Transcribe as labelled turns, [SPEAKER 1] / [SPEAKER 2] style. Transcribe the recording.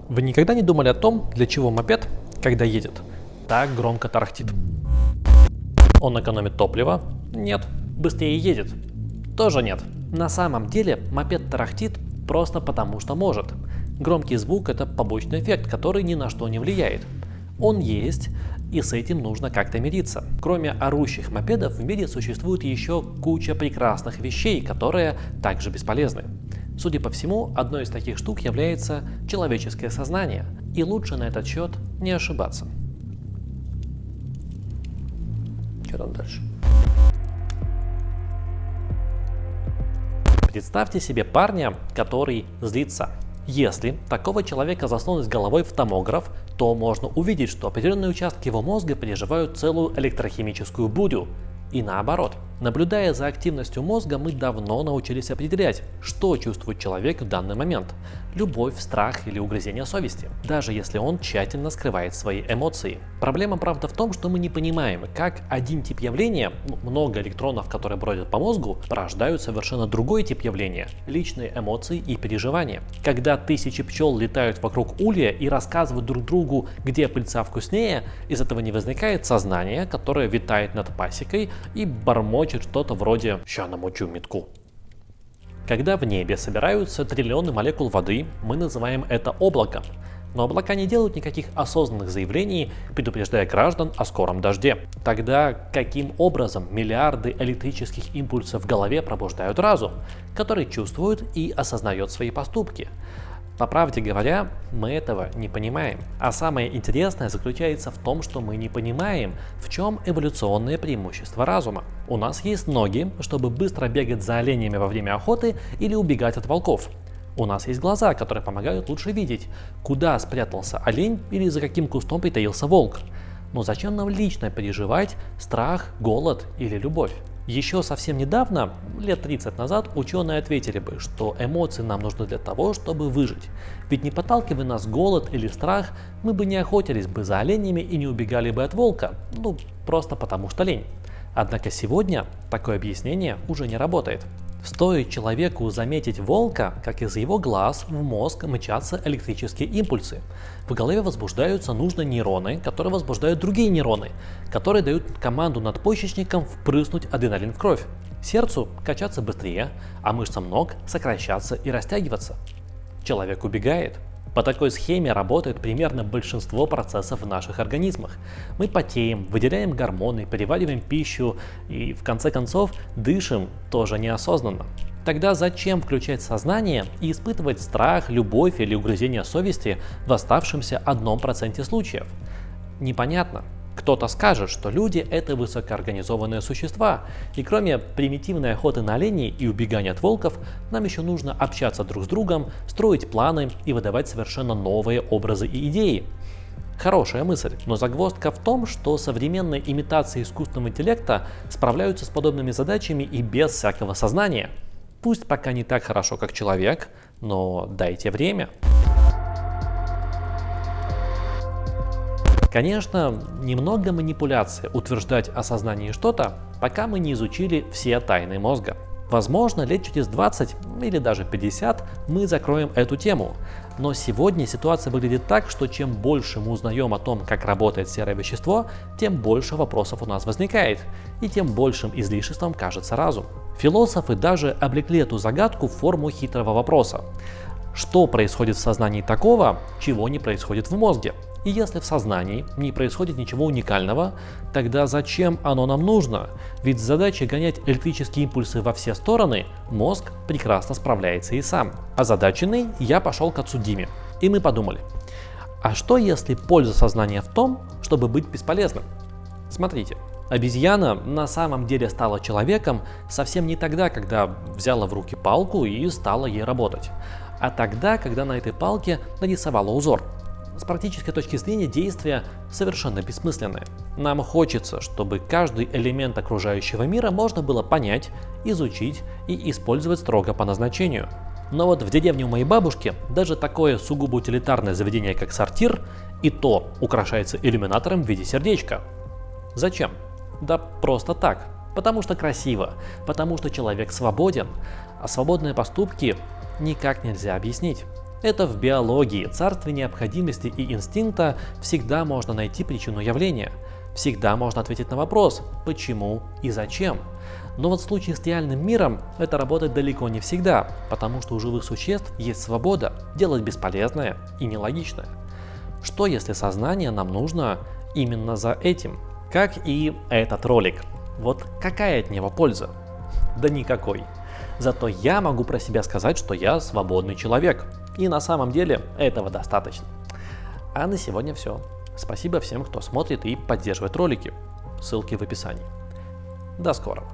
[SPEAKER 1] Вы никогда не думали о том, для чего мопед, когда едет, так громко тарахтит? Он экономит топливо? Нет. Быстрее едет? Тоже нет. На самом деле мопед тарахтит просто потому, что может. Громкий звук – это побочный эффект, который ни на что не влияет. Он есть, и с этим нужно как-то мириться. Кроме орущих мопедов в мире существует еще куча прекрасных вещей, которые также бесполезны. Судя по всему, одной из таких штук является человеческое сознание, и лучше на этот счет не ошибаться. Что там дальше? Представьте себе парня, который злится. Если такого человека засунуть головой в томограф, то можно увидеть, что определенные участки его мозга переживают целую электрохимическую бурю. И наоборот. Наблюдая за активностью мозга, мы давно научились определять, что чувствует человек в данный момент – любовь, страх или угрызение совести, даже если он тщательно скрывает свои эмоции. Проблема, правда, в том, что мы не понимаем, как один тип явления, много электронов, которые бродят по мозгу, порождают совершенно другой тип явления – личные эмоции и переживания. Когда тысячи пчел летают вокруг улья и рассказывают друг другу, где пыльца вкуснее, из этого не возникает сознание, которое витает над пасекой и бормочет что-то вроде «ща намочу метку». Когда в небе собираются триллионы молекул воды, мы называем это облаком. Но облака не делают никаких осознанных заявлений, предупреждая граждан о скором дожде. Тогда каким образом миллиарды электрических импульсов в голове пробуждают разум, который чувствует и осознает свои поступки? По правде говоря, мы этого не понимаем. А самое интересное заключается в том, что мы не понимаем, в чем эволюционное преимущество разума. У нас есть ноги, чтобы быстро бегать за оленями во время охоты или убегать от волков. У нас есть глаза, которые помогают лучше видеть, куда спрятался олень или за каким кустом притаился волк. Но зачем нам лично переживать страх, голод или любовь? Еще совсем недавно, лет 30 назад, ученые ответили бы, что эмоции нам нужны для того, чтобы выжить. Ведь не подталкивая нас голод или страх, мы бы не охотились бы за оленями и не убегали бы от волка, просто потому что лень. Однако сегодня такое объяснение уже не работает. Стоит человеку заметить волка, как из его глаз в мозг мчатся электрические импульсы. В голове возбуждаются нужные нейроны, которые возбуждают другие нейроны, которые дают команду надпочечникам впрыснуть адреналин в кровь. Сердцу качаться быстрее, а мышцам ног сокращаться и растягиваться. Человек убегает. По такой схеме работает примерно большинство процессов в наших организмах. Мы потеем, выделяем гормоны, перевариваем пищу и, в конце концов, дышим тоже неосознанно. Тогда зачем включать сознание и испытывать страх, любовь или угрызение совести в оставшемся 1% случаев? Непонятно. Кто-то скажет, что люди – это высокоорганизованные существа, и кроме примитивной охоты на оленей и убегания от волков, нам еще нужно общаться друг с другом, строить планы и выдавать совершенно новые образы и идеи. Хорошая мысль, но загвоздка в том, что современные имитации искусственного интеллекта справляются с подобными задачами и без всякого сознания. Пусть пока не так хорошо, как человек, но дайте время. Конечно, немного манипуляции утверждать о сознании что-то, пока мы не изучили все тайны мозга. Возможно, лет через 20 или даже 50 мы закроем эту тему. Но сегодня ситуация выглядит так, что чем больше мы узнаем о том, как работает серое вещество, тем больше вопросов у нас возникает, и тем большим излишеством кажется разум. Философы даже облекли эту загадку в форму хитрого вопроса. Что происходит в сознании такого, чего не происходит в мозге? И если в сознании не происходит ничего уникального, тогда зачем оно нам нужно? Ведь с задачей гонять электрические импульсы во все стороны мозг прекрасно справляется и сам. Озадаченный, я пошел к отцу Диме. И мы подумали, а что если польза сознания в том, чтобы быть бесполезным? Смотрите, обезьяна на самом деле стала человеком совсем не тогда, когда взяла в руки палку и стала ей работать, а тогда, когда на этой палке нарисовала узор. С практической точки зрения действия совершенно бессмысленное. Нам хочется, чтобы каждый элемент окружающего мира можно было понять, изучить и использовать строго по назначению. Но вот в деревне у моей бабушки даже такое сугубо утилитарное заведение, как сортир, и то украшается иллюминатором в виде сердечка. Зачем? Да просто так. Потому что красиво, потому что человек свободен, а свободные поступки никак нельзя объяснить. Это в биологии, царстве необходимости и инстинкта всегда можно найти причину явления. Всегда можно ответить на вопрос, почему и зачем. Но вот в случае с реальным миром это работает далеко не всегда, потому что у живых существ есть свобода делать бесполезное и нелогичное. Что если сознание нам нужно именно за этим? Как и этот ролик. Вот какая от него польза? Да никакой. Зато я могу про себя сказать, что я свободный человек. И на самом деле этого достаточно. А на сегодня все. Спасибо всем, кто смотрит и поддерживает ролики. Ссылки в описании. До скорого.